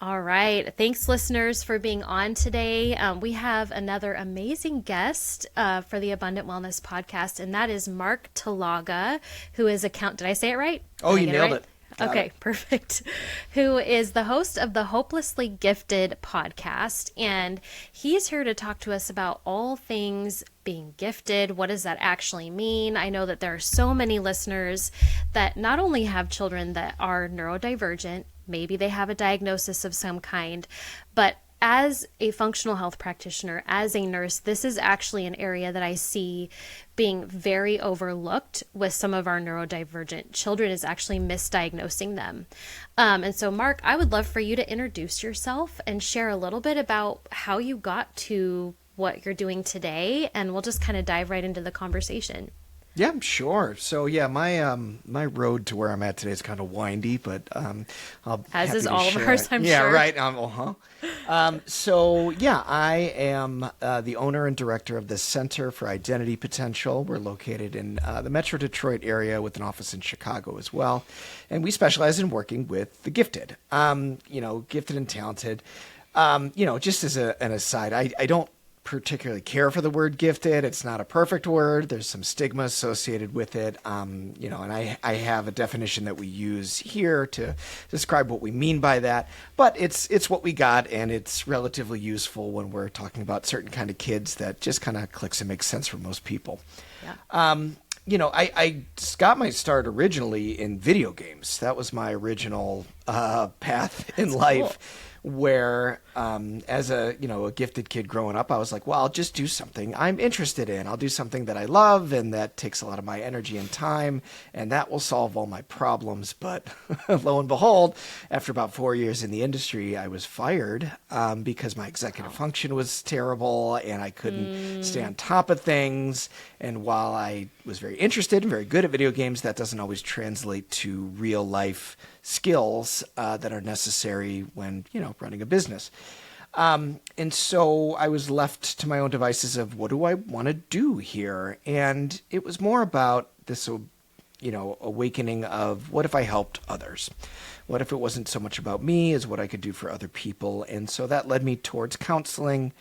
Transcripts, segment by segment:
All right. Thanks, listeners, for being on today. We have another amazing guest for the Abundant Wellness Podcast, and that is Mark Talaga, who is Did I say it right? Oh, Did I you get nailed right? it. Okay, perfect. Who is the host of the Hopelessly Gifted podcast. And he's here to talk to us about all things being gifted. What does that actually mean? I know that there are so many listeners that not only have children that are neurodivergent, maybe they have a diagnosis of some kind, but as a functional health practitioner, as a nurse, this is actually an area that I see being very overlooked with some of our neurodivergent children, is actually misdiagnosing them. And so, Mark, I would love for you to introduce yourself and share a little bit about how you got to what you're doing today, and we'll just kind of dive right into the conversation. Yeah, sure. So yeah, my road to where I'm at today is kind of windy, but As is all of ours, I'm sure. Yeah, right. So yeah, I am the owner and director of the Center for Identity Potential. We're located in the Metro Detroit area with an office in Chicago as well, and we specialize in working with the gifted. Gifted and talented. Just as an aside, I don't particularly care for the word gifted. It's not a perfect word. There's some stigma associated with it. And I have a definition that we use here to describe what we mean by that, but it's what we got, and it's relatively useful when we're talking about certain kind of kids that just kind of clicks and makes sense for most people. Yeah. I got my start originally in video games. That was my original path in life. Cool. Where, as a gifted kid growing up, I was like, well, I'll just do something I'm interested in. I'll do something that I love, and that takes a lot of my energy and time, and that will solve all my problems. But lo and behold, after about 4 years in the industry, I was fired because my executive function was terrible, and I couldn't stay on top of things. And while I was very interested and very good at video games, that doesn't always translate to real life skills that are necessary when, running a business. And so I was left to my own devices of what do I want to do here? And it was more about this, awakening of what if I helped others? What if it wasn't so much about me as what I could do for other people? And so that led me towards counseling,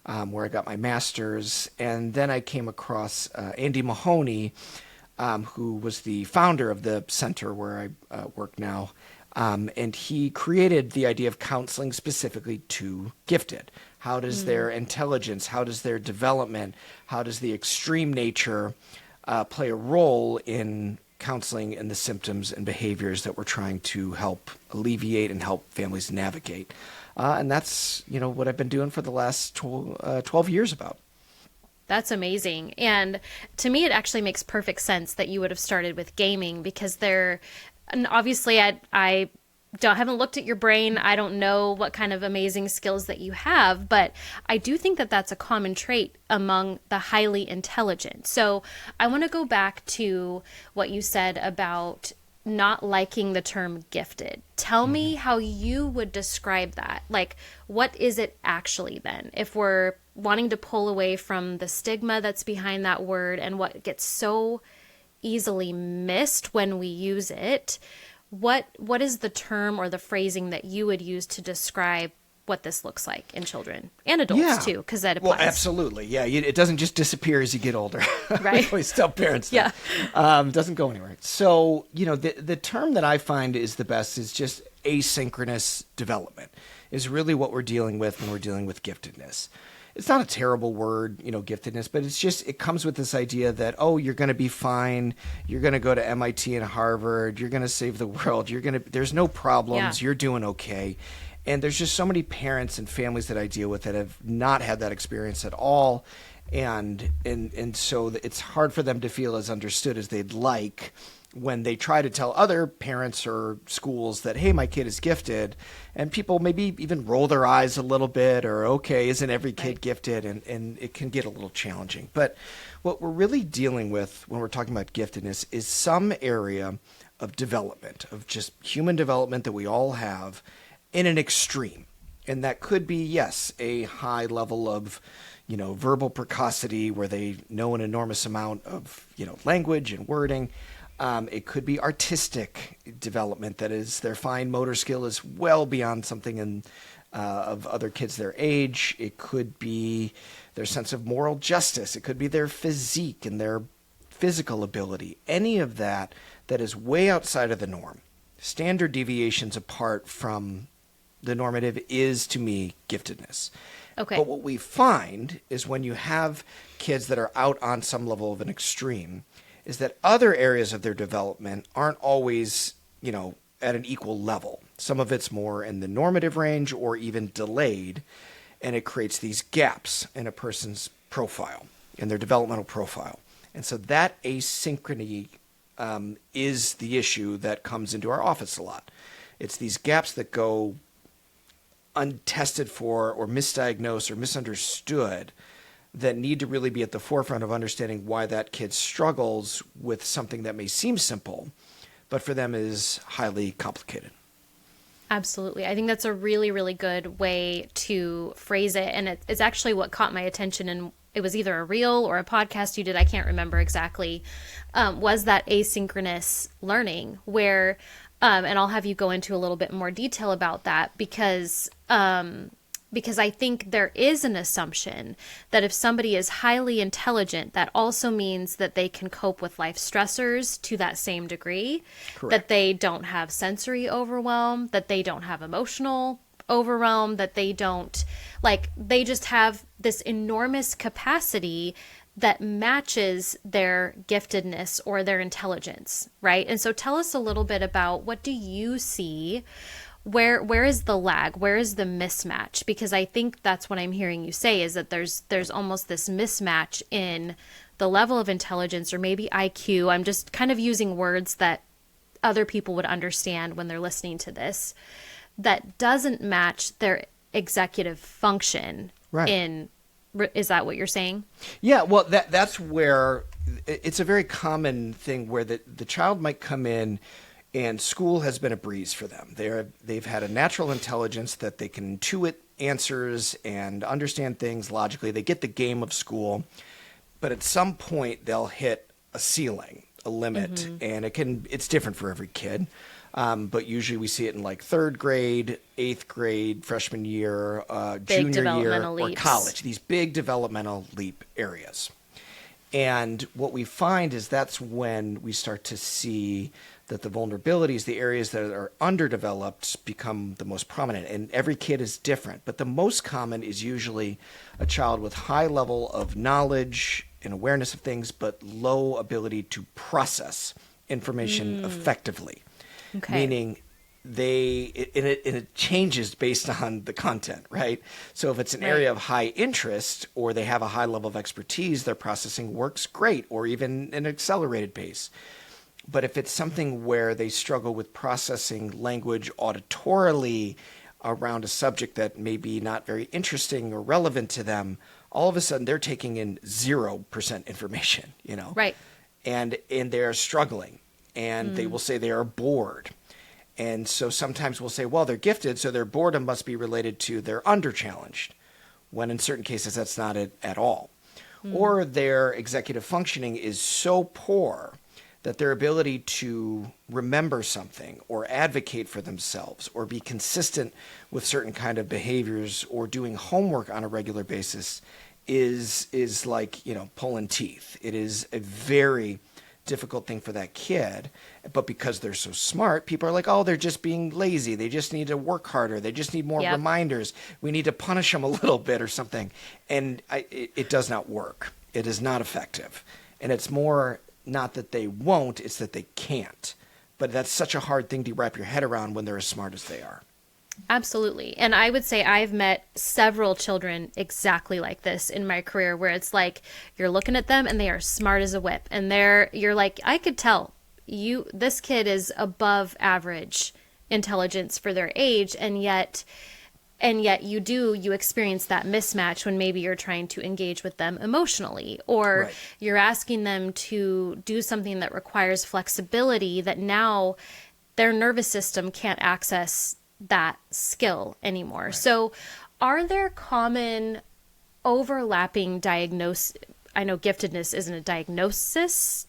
where I got my master's. And then I came across Andy Mahoney, who was the founder of the center where I work now. And he created the idea of counseling specifically to gifted. How does their intelligence, how does their development, how does the extreme nature play a role in counseling and the symptoms and behaviors that we're trying to help alleviate and help families navigate? And that's, what I've been doing for the last 12 years about. That's amazing. And to me, it actually makes perfect sense that you would have started with gaming, because and obviously I haven't looked at your brain. I don't know what kind of amazing skills that you have, but I do think that that's a common trait among the highly intelligent. So I want to go back to what you said about not liking the term gifted. Tell me how you would describe that. Like, what is it actually then? If we're wanting to pull away from the stigma that's behind that word and what gets so easily missed when we use it, what is the term or the phrasing that you would use to describe what this looks like in children and adults too, because that applies. Well, absolutely. Yeah. It doesn't just disappear as you get older. Right. I always tell parents that. Yeah. Doesn't go anywhere. So, the term that I find is the best is just asynchronous development is really what we're dealing with when we're dealing with giftedness. It's not a terrible word, giftedness, but it comes with this idea that, oh, you're going to be fine. You're going to go to MIT and Harvard. You're going to save the world. There's no problems. Yeah. You're doing okay. And there's just so many parents and families that I deal with that have not had that experience at all. And so it's hard for them to feel as understood as they'd like when they try to tell other parents or schools that, hey, my kid is gifted, and people maybe even roll their eyes a little bit, or, okay, isn't every kid gifted? And it can get a little challenging. But what we're really dealing with when we're talking about giftedness is some area of development, of just human development that we all have in an extreme. And that could be, yes, a high level of, verbal precocity where they know an enormous amount of, language and wording. It could be artistic development, that is, their fine motor skill is well beyond something of other kids their age. It could be their sense of moral justice. It could be their physique and their physical ability. Any of that that is way outside of the norm, standard deviations apart from the normative, is, to me, giftedness. Okay. But what we find is when you have kids that are out on some level of an extreme, is that other areas of their development aren't always, at an equal level. Some of it's more in the normative range or even delayed, and it creates these gaps in a person's profile, in their developmental profile. And so that asynchrony is the issue that comes into our office a lot. It's these gaps that go untested for or misdiagnosed or misunderstood that need to really be at the forefront of understanding why that kid struggles with something that may seem simple, but for them is highly complicated. Absolutely. I think that's a really, really good way to phrase it. And it's actually what caught my attention. And it was either a reel or a podcast you did, I can't remember exactly, was that asynchronous learning where, and I'll have you go into a little bit more detail about that because I think there is an assumption that if somebody is highly intelligent, that also means that they can cope with life stressors to that same degree. Correct. That they don't have sensory overwhelm, that they don't have emotional overwhelm, that they don't, they just have this enormous capacity that matches their giftedness or their intelligence, right? And so tell us a little bit about, what do you see? Where is the lag? Where is the mismatch? Because I think that's what I'm hearing you say, is that there's almost this mismatch in the level of intelligence, or maybe IQ. I'm just kind of using words that other people would understand when they're listening to this, that doesn't match their executive function. Right. Is that what you're saying? Yeah, well, that's where it's a very common thing where the child might come in and school has been a breeze for them. They've had a natural intelligence that they can intuit answers and understand things logically. They get the game of school, but at some point they'll hit a ceiling, a limit, and it's different for every kid. But usually we see it in third grade, eighth grade, freshman year, junior year, or college. These big developmental leap areas. And what we find is that's when we start to see that the vulnerabilities, the areas that are underdeveloped, become the most prominent. And every kid is different. But the most common is usually a child with high level of knowledge and awareness of things, but low ability to process information effectively. Okay. Meaning it changes based on the content, right? So if it's an area of high interest or they have a high level of expertise, their processing works great, or even an accelerated pace. But if it's something where they struggle with processing language auditorily around a subject that may be not very interesting or relevant to them, all of a sudden they're taking in 0% information, Right. And they're struggling, and they will say they are bored. And so sometimes we'll say, well, they're gifted, so their boredom must be related to they're under-challenged, when in certain cases that's not it at all. Or their executive functioning is so poor that their ability to remember something or advocate for themselves or be consistent with certain kind of behaviors or doing homework on a regular basis is like, pulling teeth. It is a very difficult thing for that kid, but because they're so smart, people are like, oh, they're just being lazy. They just need to work harder. They just need more reminders. We need to punish them a little bit or something. And it does not work. It is not effective. And it's more not that they won't, it's that they can't. But that's such a hard thing to wrap your head around when they're as smart as they are. Absolutely. And I would say I've met several children exactly like this in my career, where it's like you're looking at them and they are smart as a whip, and you're like, I could tell this kid is above average intelligence for their age, and yet you experience that mismatch when maybe you're trying to engage with them emotionally, or you're asking them to do something that requires flexibility that now their nervous system can't access that skill anymore. Right. So are there common overlapping diagnoses? I know giftedness isn't a diagnosis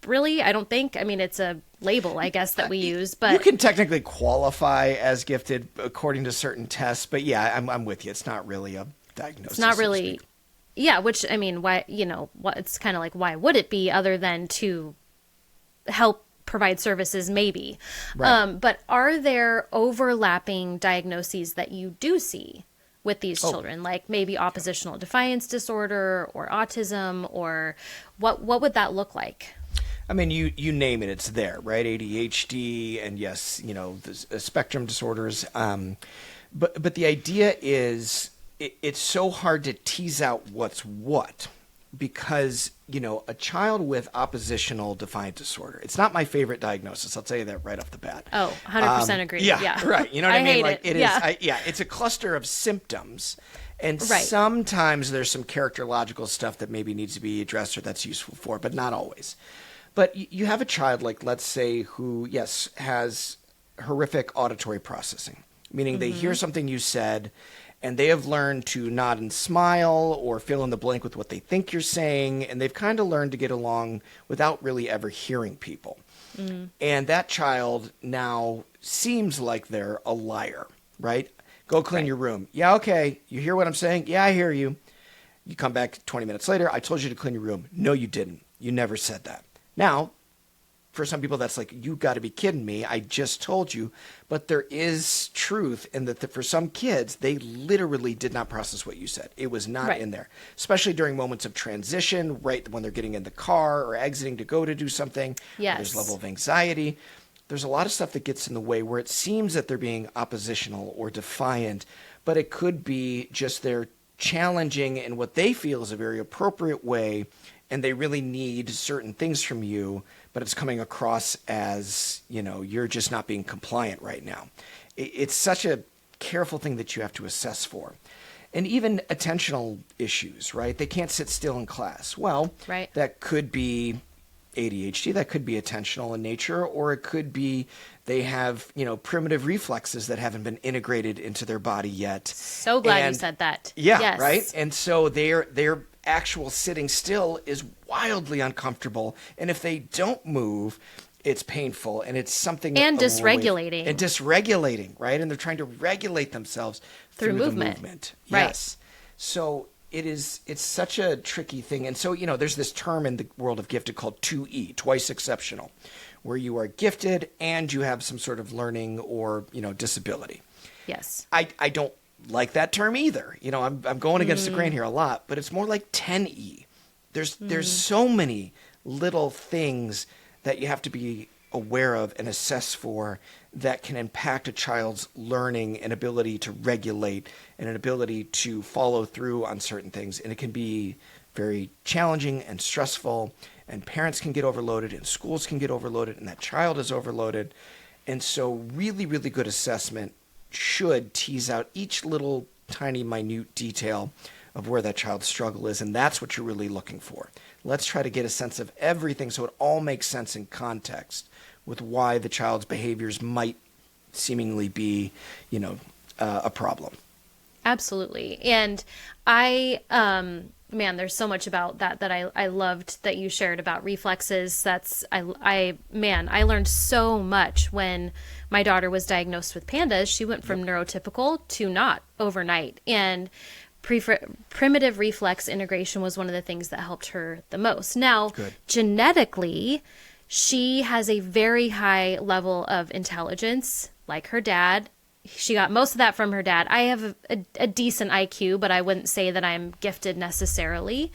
really. I don't think. I mean, it's a label, I guess, that we use, but you can technically qualify as gifted according to certain tests. But yeah, I'm with you. It's not really a diagnosis. it's not so to really. speak. Yeah, which I mean, why what it's kind of like why would it be other than to help provide services maybe. Right. But are there overlapping diagnoses that you do see with these children, like maybe oppositional defiance disorder or autism, or what would that look like? I mean, you name it, it's there, right? ADHD and yes, the spectrum disorders. But the idea is it's so hard to tease out what's what because, a child with oppositional defiant disorder, it's not my favorite diagnosis. I'll tell you that right off the bat. Oh, 100% agree. Yeah. Right. You know what I mean? hate Like it. it Yeah. is. It's a cluster of symptoms. And Right. sometimes there's some characterological stuff that maybe needs to be addressed or that's useful for, but not always. But you have a child, like, let's say, who, yes, has horrific auditory processing, meaning they hear something you said and they have learned to nod and smile or fill in the blank with what they think you're saying. And they've kind of learned to get along without really ever hearing people. And that child now seems like they're a liar, right? Go clean your room. Yeah, okay. You hear what I'm saying? Yeah, I hear you. You come back 20 minutes later. I told you to clean your room. No, you didn't. You never said that. Now, for some people, that's like, you got to be kidding me. I just told you. But there is truth in that for some kids, they literally did not process what you said. It was not in there, especially during moments of transition, right when they're getting in the car or exiting to go to do something. Yes. There's level of anxiety. There's a lot of stuff that gets in the way where it seems that they're being oppositional or defiant, but it could be just they're challenging in what they feel is a very appropriate way, and they really need certain things from you, but it's coming across as, you're just not being compliant right now. It's such a careful thing that you have to assess for. And even attentional issues, right? They can't sit still in class. Well, Right. that could be ADHD, that could be attentional in nature, or it could be they have, primitive reflexes that haven't been integrated into their body yet. So glad you And- said that. Yeah, Yes. right? And so their actual sitting still is wildly uncomfortable. And if they don't move, it's painful. And it's something... And away- dysregulating. And dysregulating, right? And they're trying to regulate themselves Through the movement. movement. Right. Yes. So it's such a tricky thing. And so, there's this term in the world of gifted called 2E, twice exceptional, where you are gifted and you have some sort of learning or, disability. Yes. I don't like that term either. I'm going against the grain here a lot, but it's more like 10E. There's so many little things that you have to be aware of and assess for that can impact a child's learning and ability to regulate and an ability to follow through on certain things. And it can be very challenging and stressful, and parents can get overloaded and schools can get overloaded and that child is overloaded. And so really, really good assessment should tease out each little tiny minute detail of where that child's struggle is, and that's what you're really looking for. Let's try to get a sense of everything so it all makes sense in context with why the child's behaviors might seemingly be, a problem. Absolutely. And I, man, there's so much about that I loved that you shared about reflexes. I learned so much when my daughter was diagnosed with PANDAS. She went from neurotypical to not overnight. And primitive reflex integration was one of the things that helped her the most. Now, genetically, she has a very high level of intelligence, like her dad. She got most of that from her dad. I have a decent IQ, but I wouldn't say that I'm gifted necessarily.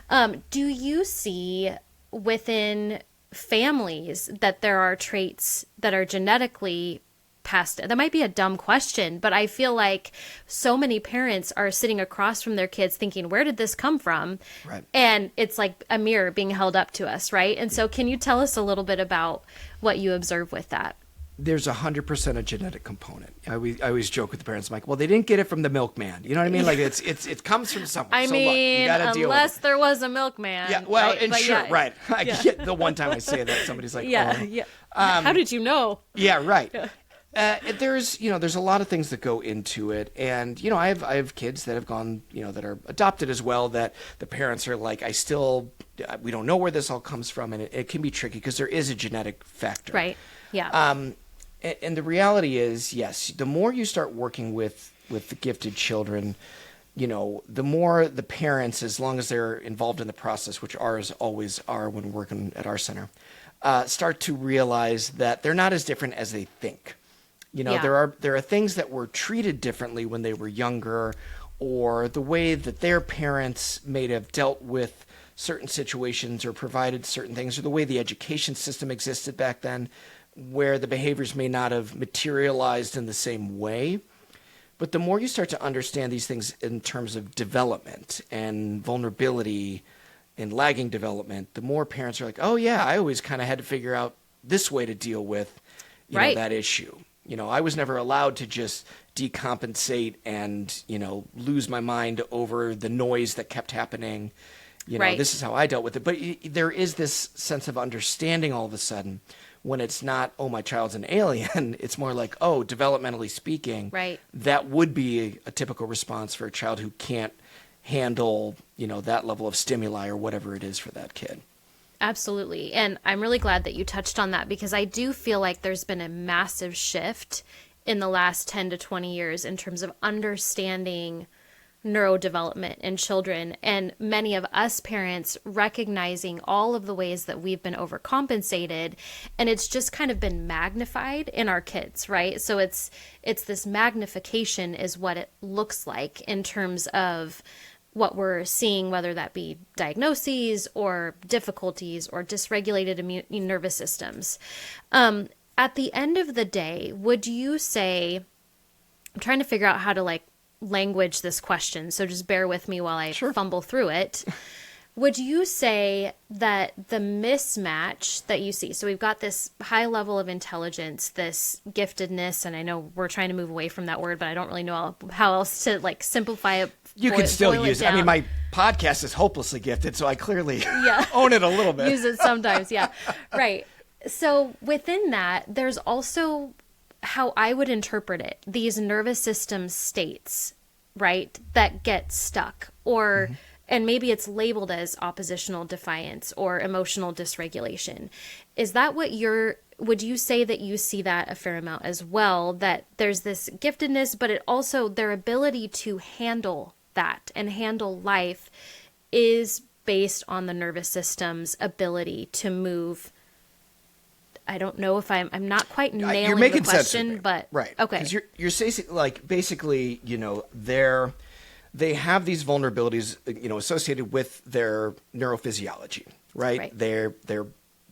Do you see within families that there are traits that are genetically passed? That might be a dumb question, but I feel like so many parents are sitting across from their kids thinking, where did this come from? Right. And it's like a mirror being held up to us, right? And so can you tell us a little bit about what you observe with that? There's 100% a genetic component. I always joke with the parents, I'm like, well, they didn't get it from the milkman. You know what I mean? Like it comes from somewhere. I so mean, look, you gotta deal with unless it. there was a milkman. Yeah, well, right? and But sure, yeah. right. I get the one time I say that, somebody's like, Yeah, oh. yeah. How did you know? Yeah, right. There's a lot of things that go into it, and I have kids that have gone, that are adopted as well. That the parents are like, we don't know where this all comes from, and it can be tricky because there is a genetic factor. Right. Yeah. And the reality is, yes, the more you start working with the gifted children, the more the parents, as long as they're involved in the process, which ours always are when working at our center, start to realize that they're not as different as they think. Yeah. There are things that were treated differently when they were younger, or the way that their parents may have dealt with certain situations or provided certain things, or the way the education system existed back then, where the behaviors may not have materialized in the same way. But the more you start to understand these things in terms of development and vulnerability and lagging development, the more parents are like, oh yeah, I always kind of had to figure out this way to deal with that issue. I was never allowed to just decompensate and, lose my mind over the noise that kept happening. This is how I dealt with it. But there is this sense of understanding all of a sudden when it's not, oh, my child's an alien. It's more like, oh, developmentally speaking, right, that would be a typical response for a child who can't handle, that level of stimuli or whatever it is for that kid. Absolutely. And I'm really glad that you touched on that, because I do feel like there's been a massive shift in the last 10 to 20 years in terms of understanding neurodevelopment in children, and many of us parents recognizing all of the ways that we've been overcompensated, and it's just kind of been magnified in our kids, right? So it's this magnification is what it looks like in terms of what we're seeing, whether that be diagnoses or difficulties or dysregulated nervous systems. At the end of the day, would you say, I'm trying to figure out how to language this question, so just bear with me while I fumble through it. Would you say that the mismatch that you see, so we've got this high level of intelligence, this giftedness, and I know we're trying to move away from that word, but I don't really know how else to simplify it. You can still use it. I mean, my podcast is hopelessly gifted, so I clearly own it a little bit. Use it sometimes, yeah. Right. So within that, there's also how I would interpret it, these nervous system states, right, that get stuck, or and maybe it's labeled as oppositional defiance or emotional dysregulation. Is that what would you say that you see that a fair amount as well, that there's this giftedness, but it also, their ability to handle that and handle life is based on the nervous system's ability to move? I don't know if I'm not quite nailing you're making the question, sense of it. But right. Okay. Because you're saying, basically, they have these vulnerabilities, associated with their neurophysiology, right? The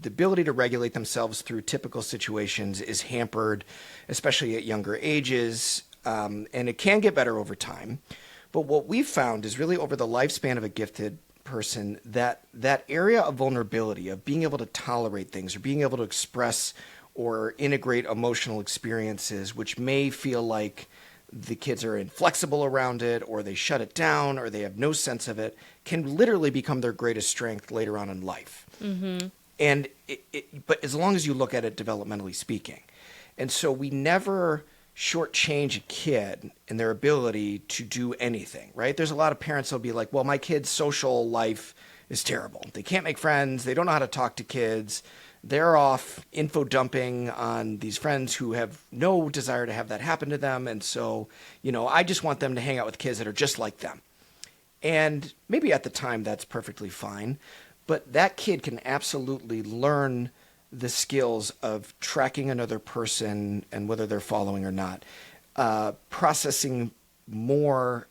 ability to regulate themselves through typical situations is hampered, especially at younger ages, and it can get better over time. But what we've found is really over the lifespan of a gifted person, that area of vulnerability, of being able to tolerate things or being able to express or integrate emotional experiences, which may feel like the kids are inflexible around it, or they shut it down, or they have no sense of it, can literally become their greatest strength later on in life. Mm-hmm. And but as long as you look at it developmentally speaking. And so we never shortchange a kid in their ability to do anything, right? There's a lot of parents that'll be like, well, my kid's social life is terrible. They can't make friends. They don't know how to talk to kids. They're off info dumping on these friends who have no desire to have that happen to them. And so, I just want them to hang out with kids that are just like them. And maybe at the time that's perfectly fine, but that kid can absolutely learn the skills of tracking another person and whether they're following or not, processing more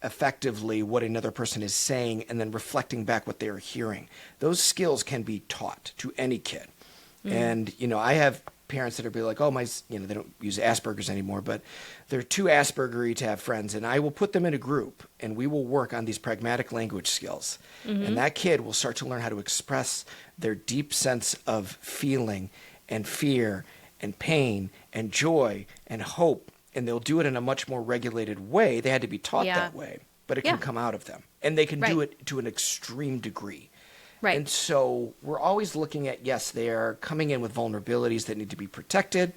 effectively what another person is saying, and then reflecting back what they are hearing. Those skills can be taught to any kid. And, I have parents that are be like, oh, they don't use Asperger's anymore, but they're too Asperger-y to have friends. And I will put them in a group and we will work on these pragmatic language skills. Mm-hmm. And that kid will start to learn how to express their deep sense of feeling and fear and pain and joy and hope. And they'll do it in a much more regulated way. They had to be taught that way, but it can come out of them. And they can do it to an extreme degree. Right. And so we're always looking at, yes, they are coming in with vulnerabilities that need to be protected,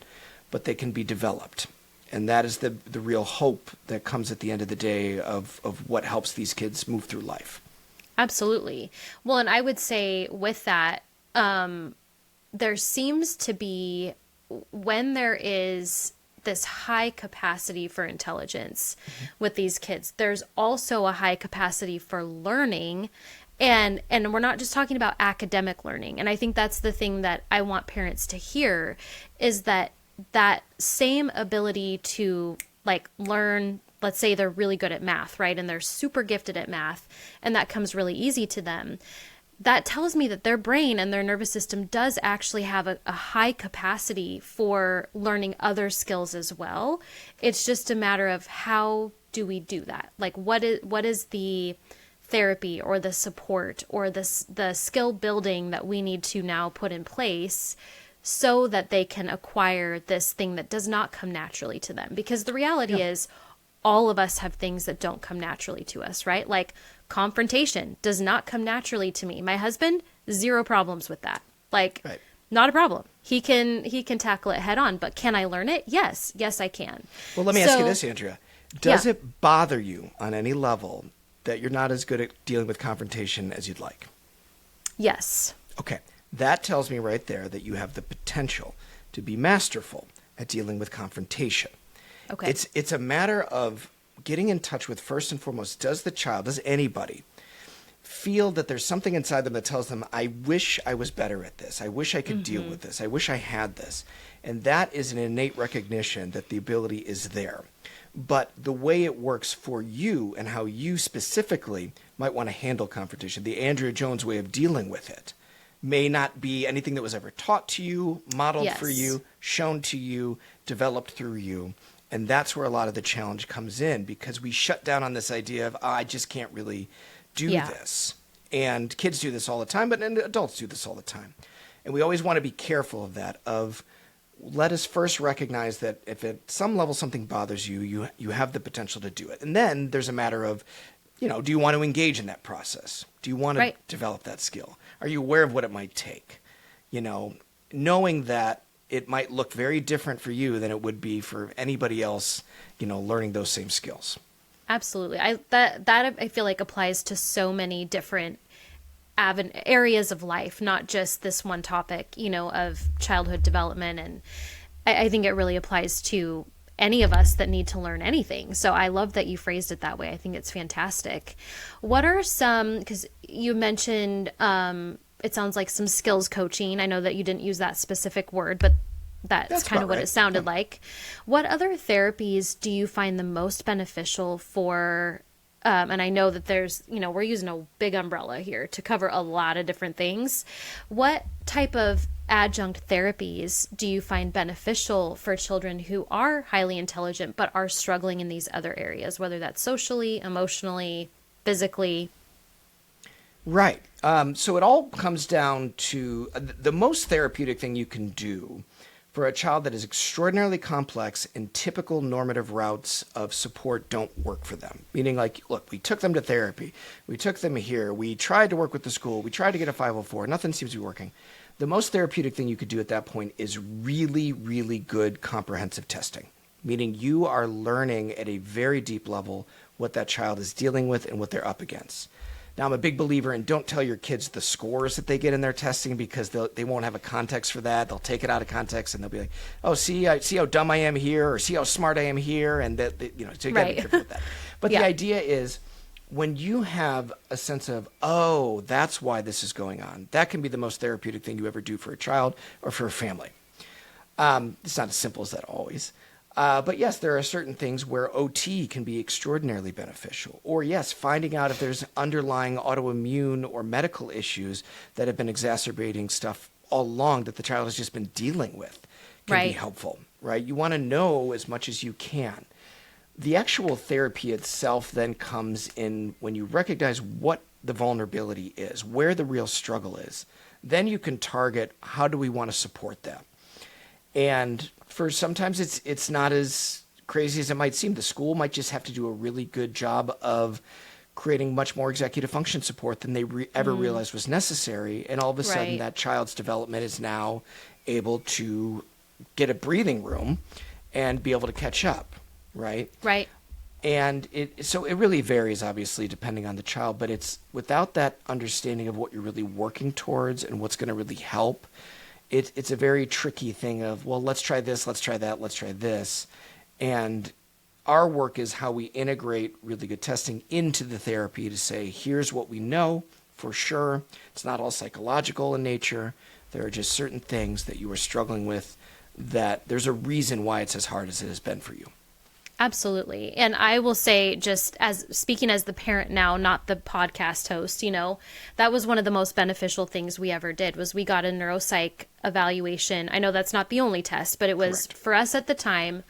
but they can be developed. And that is the real hope that comes at the end of the day of what helps these kids move through life. Absolutely. Well, and I would say with that, there seems to be, when there is this high capacity for intelligence with these kids, there's also a high capacity for learning. And we're not just talking about academic learning. And I think that's the thing that I want parents to hear, is that that same ability to like learn, let's say they're really good at math, right? And they're super gifted at math, and that comes really easy to them. That tells me that their brain and their nervous system does actually have a high capacity for learning other skills as well. It's just a matter of how do we do that? Like what is the therapy or the support or the skill building that we need to now put in place so that they can acquire this thing that does not come naturally to them? Because the reality is all of us have things that don't come naturally to us, right? Like confrontation does not come naturally to me. My husband, zero problems with that. Like Right. not a problem. He can tackle it head on, but can I learn it? Yes, I can. Well, let me ask you this, Andrea. Does it bother you on any level that you're not as good at dealing with confrontation as you'd like? Yes. Okay. That tells me right there that you have the potential to be masterful at dealing with confrontation. Okay. It's a matter of getting in touch with, first and foremost, does anybody feel that there's something inside them that tells them, I wish I was better at this. I wish I could deal with this. I wish I had this. And that is an innate recognition that the ability is there. But the way it works for you and how you specifically might want to handle confrontation, the Andrea Jones way of dealing with it, may not be anything that was ever taught to you, modeled for you, shown to you, developed through you. And that's where a lot of the challenge comes in, because we shut down on this idea of, I just can't really do this. And kids do this all the time, but adults do this all the time. And we always want to be careful of that, let us first recognize that if at some level something bothers you, you have the potential to do it. And then there's a matter of, do you want to engage in that process? Do you want to develop that skill? Are you aware of what it might take? Knowing that it might look very different for you than it would be for anybody else, learning those same skills. Absolutely. That I feel like applies to so many different areas of life, not just this one topic, of childhood development. And I think it really applies to any of us that need to learn anything. So I love that you phrased it that way. I think it's fantastic. What are some, because you mentioned, it sounds like some skills coaching. I know that you didn't use that specific word, but that's kind of what it sounded like. What other therapies do you find the most beneficial for, and I know that there's, we're using a big umbrella here to cover a lot of different things. What type of adjunct therapies do you find beneficial for children who are highly intelligent but are struggling in these other areas, whether that's socially, emotionally, physically? Right. So it all comes down to the most therapeutic thing you can do for a child that is extraordinarily complex and typical normative routes of support don't work for them. Meaning, like, look, we took them to therapy. We took them here. We tried to work with the school. We tried to get a 504. Nothing seems to be working. The most therapeutic thing you could do at that point is really, really good comprehensive testing. Meaning you are learning at a very deep level what that child is dealing with and what they're up against. Now, I'm a big believer in don't tell your kids the scores that they get in their testing, because they won't have a context for that. They'll take it out of context and they'll be like, "Oh, see how dumb I am here, or see how smart I am here," and so you got to be careful with that. But the idea is, when you have a sense of, oh, that's why this is going on, that can be the most therapeutic thing you ever do for a child or for a family. It's not as simple as that always. But yes, there are certain things where OT can be extraordinarily beneficial. Or yes, finding out if there's underlying autoimmune or medical issues that have been exacerbating stuff all along that the child has just been dealing with can be helpful, right? You want to know as much as you can. The actual therapy itself then comes in when you recognize what the vulnerability is, where the real struggle is. Then you can target, how do we want to support them? And for sometimes it's not as crazy as it might seem. The school might just have to do a really good job of creating much more executive function support than they ever realized was necessary. And all of a sudden that child's development is now able to get a breathing room and be able to catch up, right? Right. And so it really varies, obviously, depending on the child, but it's without that understanding of what you're really working towards and what's going to really help, it's a very tricky thing of, well, let's try this, let's try that, let's try this. And our work is how we integrate really good testing into the therapy to say, here's what we know for sure. It's not all psychological in nature. There are just certain things that you are struggling with that there's a reason why it's as hard as it has been for you. Absolutely. And I will say, just as speaking as the parent now, not the podcast host, that was one of the most beneficial things we ever did was we got a neuropsych evaluation. I know that's not the only test, but it was Correct. for us at the time,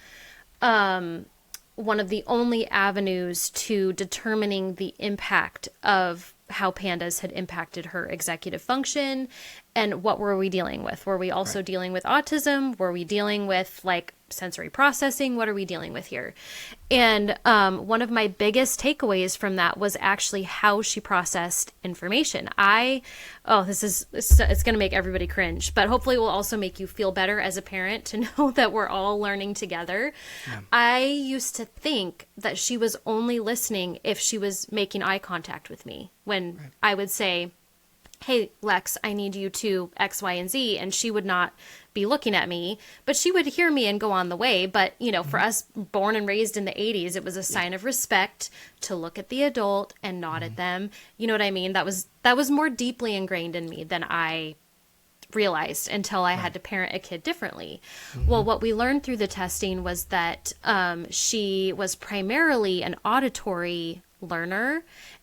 one of the only avenues to determining the impact of how pandas had impacted her executive function and what were we dealing with? Were we also dealing with autism? Were we dealing with sensory processing? What are we dealing with here? And one of my biggest takeaways from that was actually how she processed information. It's going to make everybody cringe, but hopefully it will also make you feel better as a parent to know that we're all learning together. Yeah. I used to think that she was only listening if she was making eye contact with me when I would say, hey, Lex, I need you to X, Y, and Z. And she would not be looking at me, but she would hear me and go on the way. But, for us born and raised in the 80s, it was a sign of respect to look at the adult and nod at them. You know what I mean? That was more deeply ingrained in me than I realized until I had to parent a kid differently. Well, what we learned through the testing was that she was primarily an auditory learner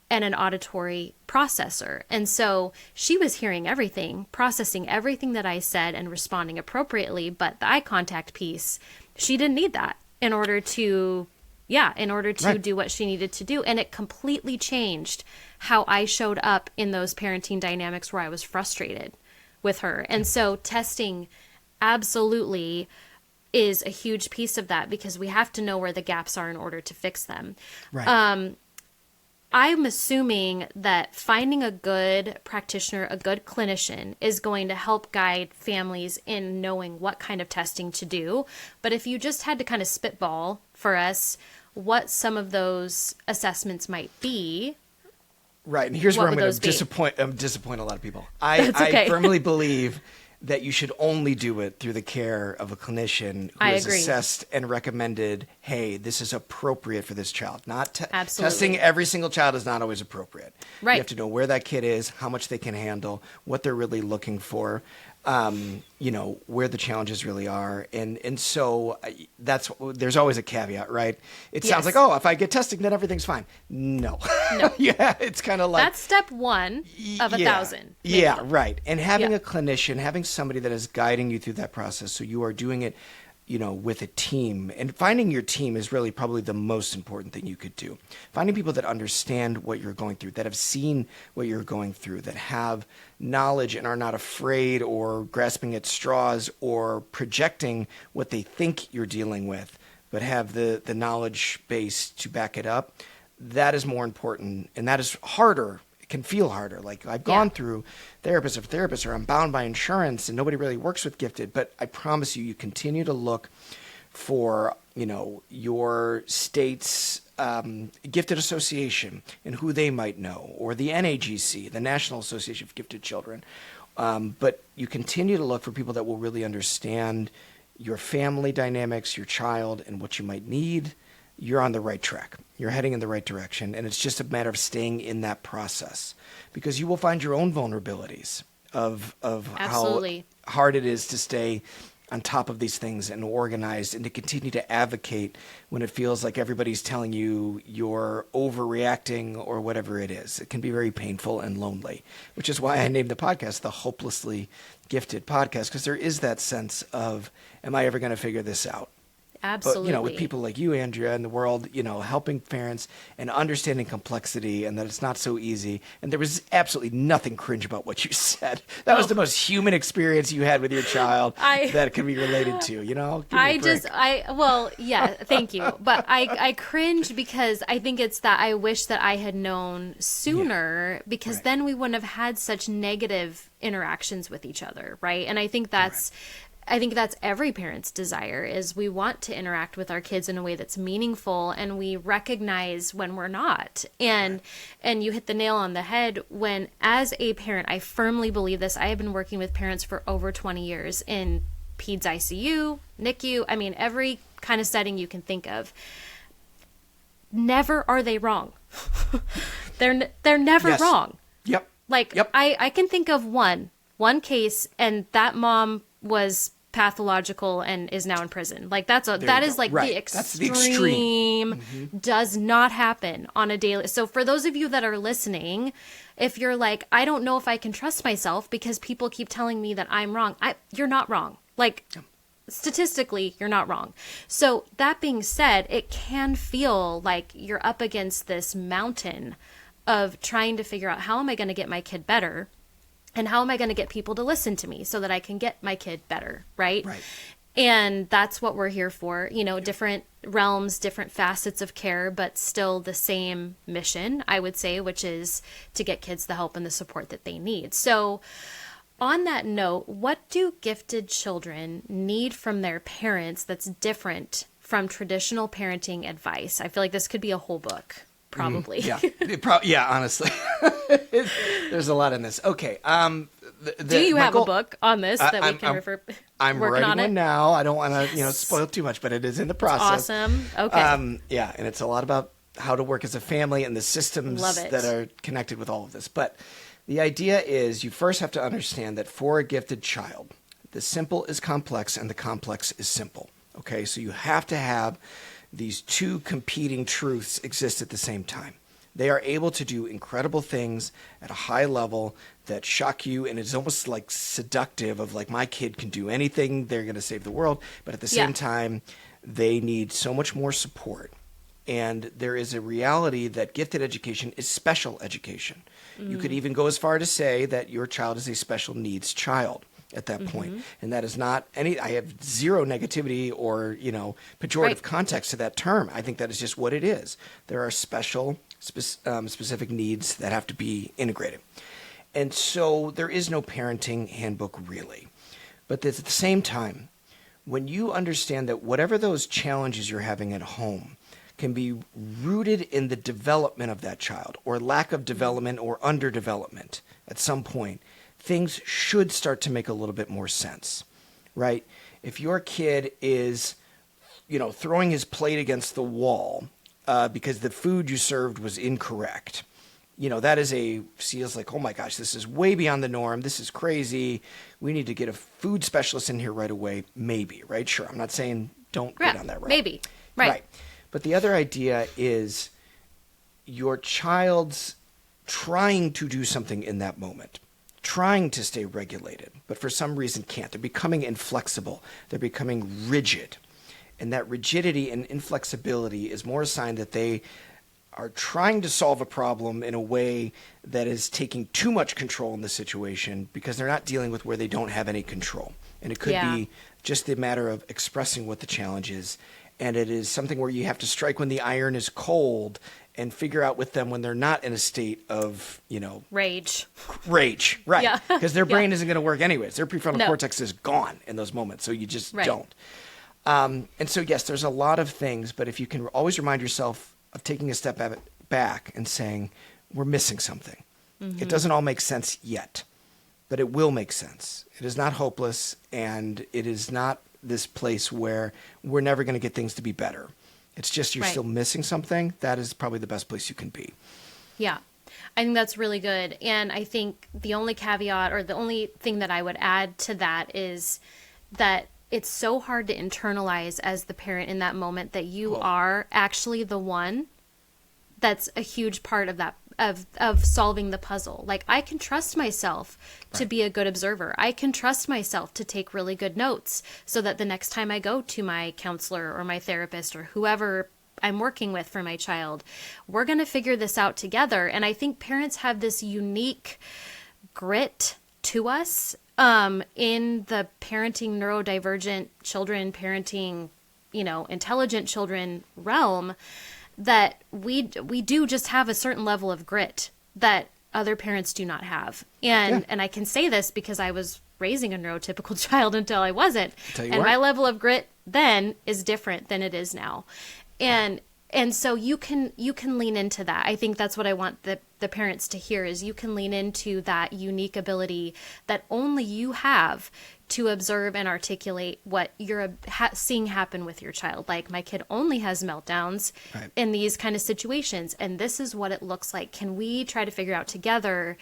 and an auditory processor. And so she was hearing everything, processing everything that I said and responding appropriately. But the eye contact piece, she didn't need that in order to do what she needed to do. And it completely changed how I showed up in those parenting dynamics where I was frustrated with her. And so testing absolutely is a huge piece of that because we have to know where the gaps are in order to fix them. Right. I'm assuming that finding a good practitioner, a good clinician, is going to help guide families in knowing what kind of testing to do. But if you just had to kind of spitball for us what some of those assessments might be. Right. And here's where I'm going to disappoint a lot of people. I firmly believe that you should only do it through the care of a clinician who has assessed and recommended, hey, this is appropriate for this child. Testing every single child is not always appropriate. Right. You have to know where that kid is, how much they can handle, what they're really looking for, where the challenges really are. And so there's always a caveat, right? It sounds like, if I get testing, then everything's fine. No. Yeah, it's kind of like... That's step one of 1,000. Maybe. Yeah, right. And having a clinician, having somebody that is guiding you through that process so you are doing it, with a team. And finding your team is really probably the most important thing you could do. Finding people that understand what you're going through, that have seen what you're going through, that have knowledge and are not afraid or grasping at straws or projecting what they think you're dealing with, but have the knowledge base to back it up. That is more important, and that is harder. Can feel harder. Like I've gone through therapists, or I'm bound by insurance and nobody really works with gifted, but I promise you continue to look for, your state's gifted association and who they might know, or the NAGC, the National Association of Gifted Children. But you continue to look for people that will really understand your family dynamics, your child, and what you might need. You're on the right track. You're heading in the right direction. And it's just a matter of staying in that process because you will find your own vulnerabilities of Absolutely. How hard it is to stay on top of these things and organized and to continue to advocate when it feels like everybody's telling you you're overreacting or whatever it is. It can be very painful and lonely, which is why I named the podcast the Hopelessly Gifted Podcast, because there is that sense of, am I ever going to figure this out? Absolutely. But, with people like you, Andrea, in the world, helping parents and understanding complexity and that it's not so easy. And there was absolutely nothing cringe about what you said. That was the most human experience you had with your child that could be related to, thank you. But I cringe because I think it's that I wish that I had known sooner because then we wouldn't have had such negative interactions with each other, right? And I think that's I think that's every parent's desire, is we want to interact with our kids in a way that's meaningful, and we recognize when we're not. And you hit the nail on the head when, as a parent, I firmly believe this. I have been working with parents for over 20 years in peds ICU, NICU, I mean, every kind of setting you can think of. Never are they wrong. They're never Yes. wrong. Yep. Like, Yep. I can think of one case, and that mom was pathological and is now in prison. Like, that is like Right. the That's the extreme. extreme. Does not happen on a daily. So for those of you that are listening, if you're like, I don't know if I can trust myself because people keep telling me that I'm wrong, you're not wrong. Like, statistically, you're not wrong. So that being said, it can feel like you're up against this mountain of trying to figure out, how am I going to get my kid better? And how am I going to get people to listen to me so that I can get my kid better, right? Right. And that's what we're here for, different realms, different facets of care, but still the same mission, I would say, which is to get kids the help and the support that they need. So on that note, what do gifted children need from their parents that's different from traditional parenting advice? I feel like this could be a whole book. Probably. Yeah, honestly. There's a lot in this. Okay. Do you have a book on this that we can refer? I'm working writing on it one now. I don't want to, spoil too much, but it is in the process. Awesome. Okay. Yeah, and it's a lot about how to work as a family and the systems Love it. that are connected with all of this. But the idea is, you first have to understand that for a gifted child, the simple is complex and the complex is simple. Okay, so you have to have these two competing truths exist at the same time. They are able to do incredible things at a high level that shock you, and it's almost like seductive of like, my kid can do anything, they're going to save the world, but at the same time, they need so much more support. And there is a reality that gifted education is special education. You could even go as far to say that your child is a special needs child at that point. And that is not I have zero negativity or, pejorative context to that term. I think that is just what it is. There are special, specific needs that have to be integrated. And so there is no parenting handbook really. But at the same time, when you understand that whatever those challenges you're having at home can be rooted in the development of that child, or lack of development or underdevelopment at some point, things should start to make a little bit more sense, right? If your kid is, throwing his plate against the wall because the food you served was incorrect, that is feels like, oh my gosh, this is way beyond the norm. This is crazy. We need to get a food specialist in here right away. Maybe, right? Sure. I'm not saying don't go down that road. Maybe. Right. But the other idea is your child's trying to do something in that moment, trying to stay regulated, but for some reason can't. They're becoming inflexible. They're becoming rigid. And that rigidity and inflexibility is more a sign that they are trying to solve a problem in a way that is taking too much control in the situation, because they're not dealing with where they don't have any control. And it could be just a matter of expressing what the challenge is. And it is something where you have to strike when the iron is cold and figure out with them when they're not in a state of, rage, right? Yeah. Because their brain isn't going to work anyways. Their prefrontal No. cortex is gone in those moments, so you just don't. And so, yes, there's a lot of things, but if you can always remind yourself of taking a step back and saying, we're missing something. It doesn't all make sense yet, but it will make sense. It is not hopeless, and it is not this place where we're never going to get things to be better. It's just you're still missing something. That is probably the best place you can be. Yeah. I think that's really good. And I think the only caveat, or the only thing that I would add to that, is that it's so hard to internalize as the parent in that moment that you are actually the one that's a huge part of that, of solving the puzzle. Like, I can trust myself to be a good observer. I can trust myself to take really good notes so that the next time I go to my counselor or my therapist or whoever I'm working with for my child, we're going to figure this out together. And I think parents have this unique grit to us in the parenting neurodivergent children, parenting, intelligent children realm, that we do just have a certain level of grit that other parents do not have. And I can say this because I was raising a neurotypical child until I wasn't. And my level of grit then is different than it is now. And so you can lean into that. I think that's what I want the parents to hear, is you can lean into that unique ability that only you have to observe and articulate what you're seeing happen with your child. Like, my kid only has meltdowns in these kind of situations, and this is what it looks like. Can we try to figure out together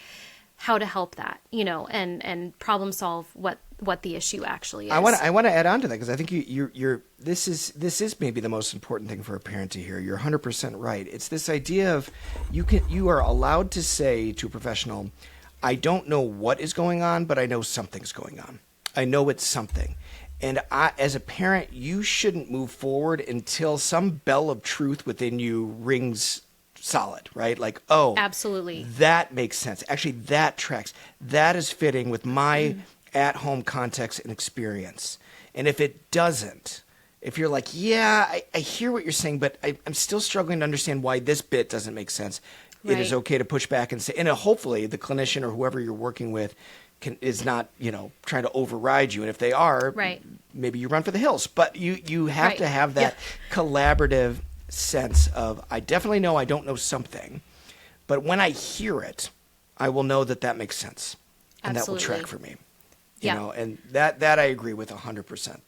how to help that, and problem solve what the issue actually is? I want to add on to that, because I think this is maybe the most important thing for a parent to hear. You're 100% right. It's this idea of you are allowed to say to a professional, I don't know what is going on, but I know something's going on. I know it's something. And as a parent, you shouldn't move forward until some bell of truth within you rings solid, right? Like, oh, absolutely, that makes sense. Actually, that tracks. That is fitting with my at-home context and experience. And if it doesn't, if you're like, yeah, I hear what you're saying, but I'm still struggling to understand why this bit doesn't make sense, it is okay to push back and say, and hopefully the clinician or whoever you're working with is not, trying to override you. And if they are, maybe you run for the hills. But you have to have that collaborative sense of, I definitely know I don't know something, but when I hear it, I will know that makes sense. And that will track for me. You know, and that I agree with 100%.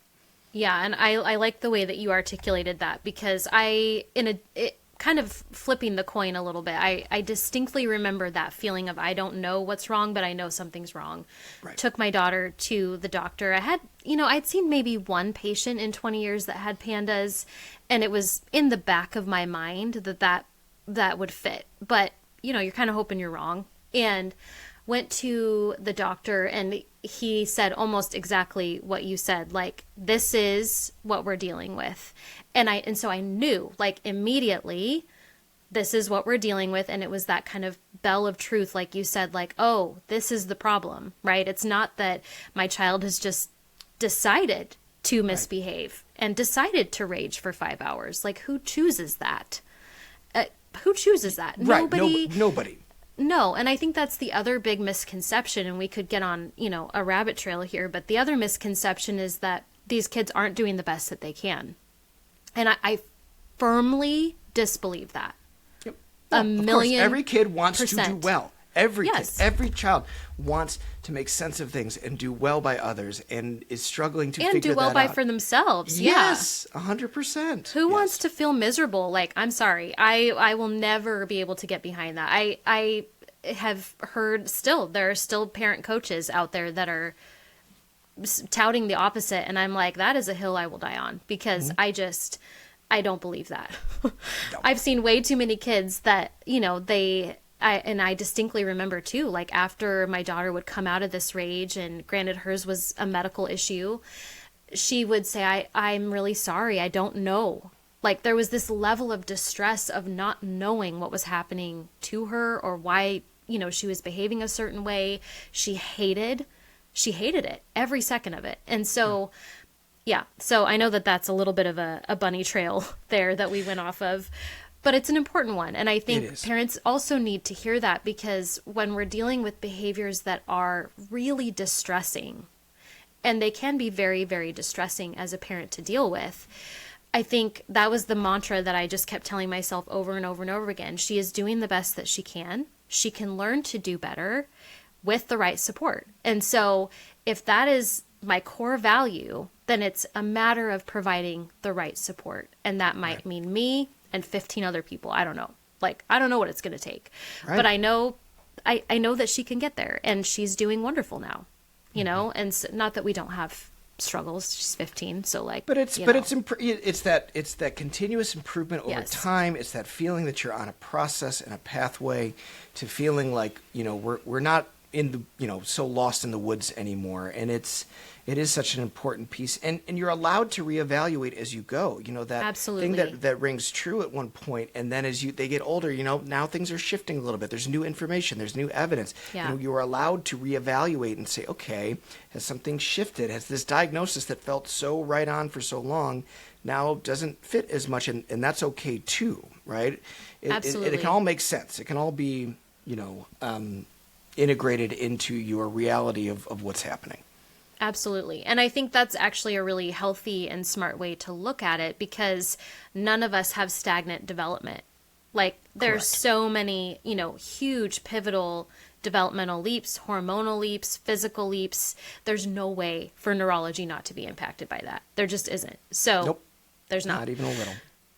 Yeah, and I like the way that you articulated that, because kind of flipping the coin a little bit, I distinctly remember that feeling of, I don't know what's wrong, but I know something's wrong. Took my daughter to the doctor. I'd seen maybe one patient in 20 years that had pandas, and it was in the back of my mind that would fit. But, you're kind of hoping you're wrong. And went to the doctor, and he said almost exactly what you said, like, this is what we're dealing with. And so I knew, like, immediately, this is what we're dealing with. And it was that kind of bell of truth, like you said, like, oh, this is the problem, right? It's not that my child has just decided to misbehave and decided to rage for 5 hours. Like, who chooses that? Who chooses that? Right. Nobody. No, and I think that's the other big misconception, and we could get on, a rabbit trail here, but the other misconception is that these kids aren't doing the best that they can. And I firmly disbelieve that. Yep. Well, 1,000,000%. Of course, every kid wants to do well. Every kid, every child wants to make sense of things and do well by others, and is struggling to figure that out. And do well by for themselves. Yes, 100%. Who wants to feel miserable? Like, I'm sorry, I will never be able to get behind that. I have heard there are still parent coaches out there that are touting the opposite, and I'm like, that is a hill I will die on, because I don't believe that. No. I've seen way too many kids that, I distinctly remember too, like, after my daughter would come out of this rage, and granted hers was a medical issue, she would say, I'm really sorry, I don't know. Like, there was this level of distress of not knowing what was happening to her, or why, she was behaving a certain way. She hated it, every second of it. And so, so I know that that's a little bit of a bunny trail there that we went off of. But it's an important one. And I think parents also need to hear that, because when we're dealing with behaviors that are really distressing, and they can be very, very distressing as a parent to deal with, I think that was the mantra that I just kept telling myself over and over and over again. She is doing the best that she can. She can learn to do better with the right support. And so if that is my core value, then it's a matter of providing the right support. And that might mean me and 15 other people. I don't know. Like, I don't know what it's going to take. Right. But I know that she can get there, and she's doing wonderful now, and so, not that we don't have struggles. She's 15. So like, it's that continuous improvement over time. It's that feeling that you're on a process and a pathway to feeling like, we're not in the, so lost in the woods anymore. And it is such an important piece, and you're allowed to reevaluate as you go. That Absolutely. thing that rings true at one point, and then as they get older, now things are shifting a little bit. There's new information, there's new evidence. Yeah. You are allowed to reevaluate and say, okay, has something shifted? Has this diagnosis that felt so right on for so long now doesn't fit as much, and that's okay too, right? Absolutely. It can all make sense. It can all be, integrated into your reality of what's happening. Absolutely. And I think that's actually a really healthy and smart way to look at it, because none of us have stagnant development. Like, there's Correct. so many, huge pivotal developmental leaps, hormonal leaps, physical leaps. There's no way for neurology not to be impacted by that. There just isn't. So Nope, there's not. not even a little.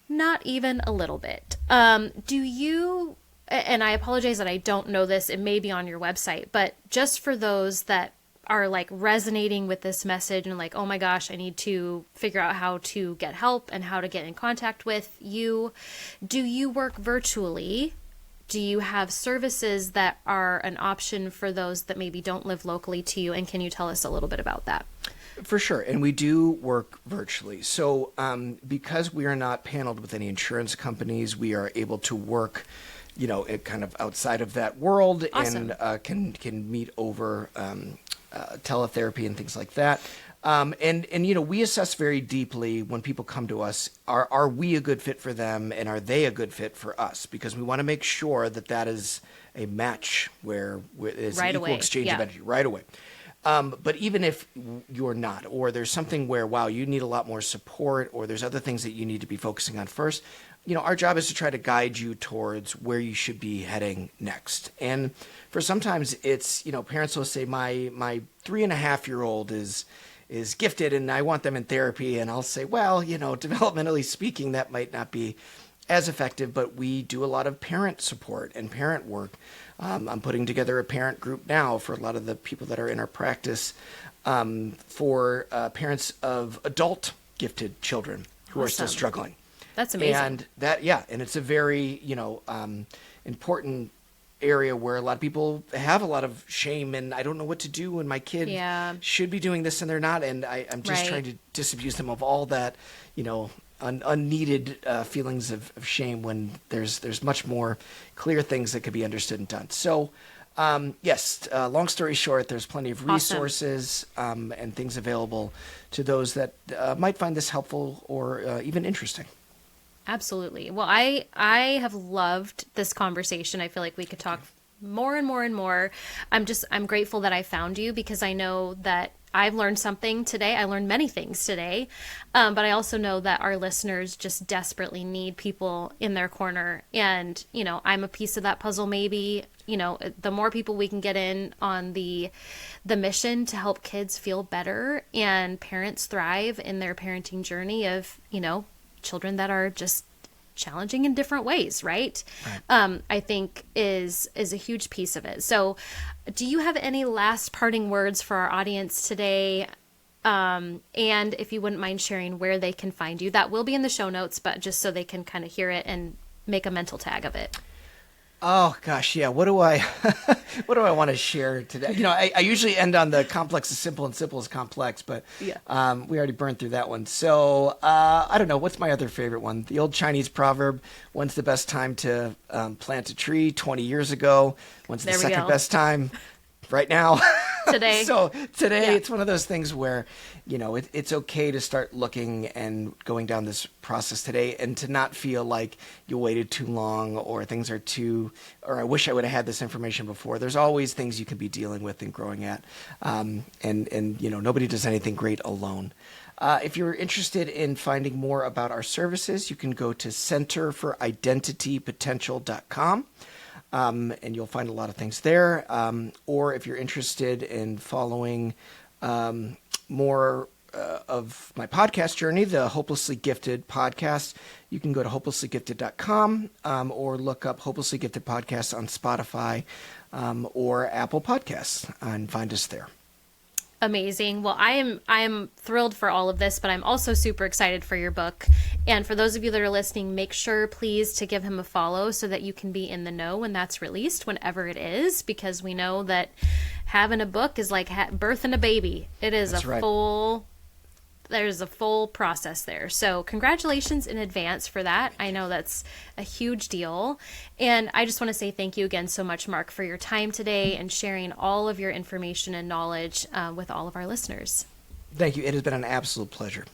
Not even a little bit. Do you, and I apologize that I don't know this, it may be on your website, but just for those that are like resonating with this message and like, oh my gosh, I need to figure out how to get help and how to get in contact with you, do you work virtually? Do you have services that are an option for those that maybe don't live locally to you? And can you tell us a little bit about that? For sure. And we do work virtually. So because we are not paneled with any insurance companies, we are able to work, it kind of outside of that world. Awesome. And can meet over teletherapy and things like that. And we assess very deeply when people come to us, are we a good fit for them, and are they a good fit for us? Because we want to make sure that is a match where it's Right an equal away. exchange Yeah. of energy right away. But even if you're not, or there's something where, wow, you need a lot more support, or there's other things that you need to be focusing on first, our job is to try to guide you towards where you should be heading next. And for sometimes it's, parents will say, my 3.5-year-old is gifted and I want them in therapy. And I'll say, well, developmentally speaking, that might not be as effective, but we do a lot of parent support and parent work. I'm putting together a parent group now for a lot of the people that are in our practice, for parents of adult gifted children who are still Awesome. struggling. That's amazing. And and it's a very, important area where a lot of people have a lot of shame and I don't know what to do when my kid Yeah. should be doing this and they're not. And I'm just Right. trying to disabuse them of all that, unneeded feelings of shame, when there's much more clear things that could be understood and done. So, yes, long story short, there's plenty of Awesome. resources and things available to those that might find this helpful or even interesting. Absolutely. Well, I have loved this conversation. I feel like we could talk more and more and more. I'm grateful that I found you, because I know that I've learned something today. I learned many things today. But I also know that our listeners just desperately need people in their corner. And, I'm a piece of that puzzle maybe. The more people we can get in on the mission to help kids feel better and parents thrive in their parenting journey of, children that are just challenging in different ways, right? I think is a huge piece of it. So do you have any last parting words for our audience today? And if you wouldn't mind sharing where they can find you, that will be in the show notes, but just so they can kind of hear it and make a mental tag of it. Oh gosh, yeah. What do I want to share today? I usually end on the complex is simple and simple is complex, but Yeah. we already burned through that one. So I don't know. What's my other favorite one? The old Chinese proverb: "When's the best time to plant a tree?" 20 years ago. When's the There we second go. best time? Right now. Today. So today, Yeah. it's one of those things where, it's okay to start looking and going down this process today, and to not feel like you waited too long, or things are or I wish I would have had this information before. There's always things you can be dealing with and growing at. And nobody does anything great alone. If you're interested in finding more about our services, you can go to centerforidentitypotential.com. And you'll find a lot of things there. Or if you're interested in following more of my podcast journey, the Hopelessly Gifted podcast, you can go to hopelesslygifted.com or look up Hopelessly Gifted Podcast on Spotify or Apple Podcasts and find us there. Amazing. Well, I am thrilled for all of this, but I'm also super excited for your book. And for those of you that are listening, make sure please to give him a follow so that you can be in the know when that's released, whenever it is, because we know that having a book is like birthing a baby. It is That's right. There's a full process there. So congratulations in advance for that. I know that's a huge deal. And I just want to say thank you again so much, Mark, for your time today and sharing all of your information and knowledge with all of our listeners. Thank you. It has been an absolute pleasure.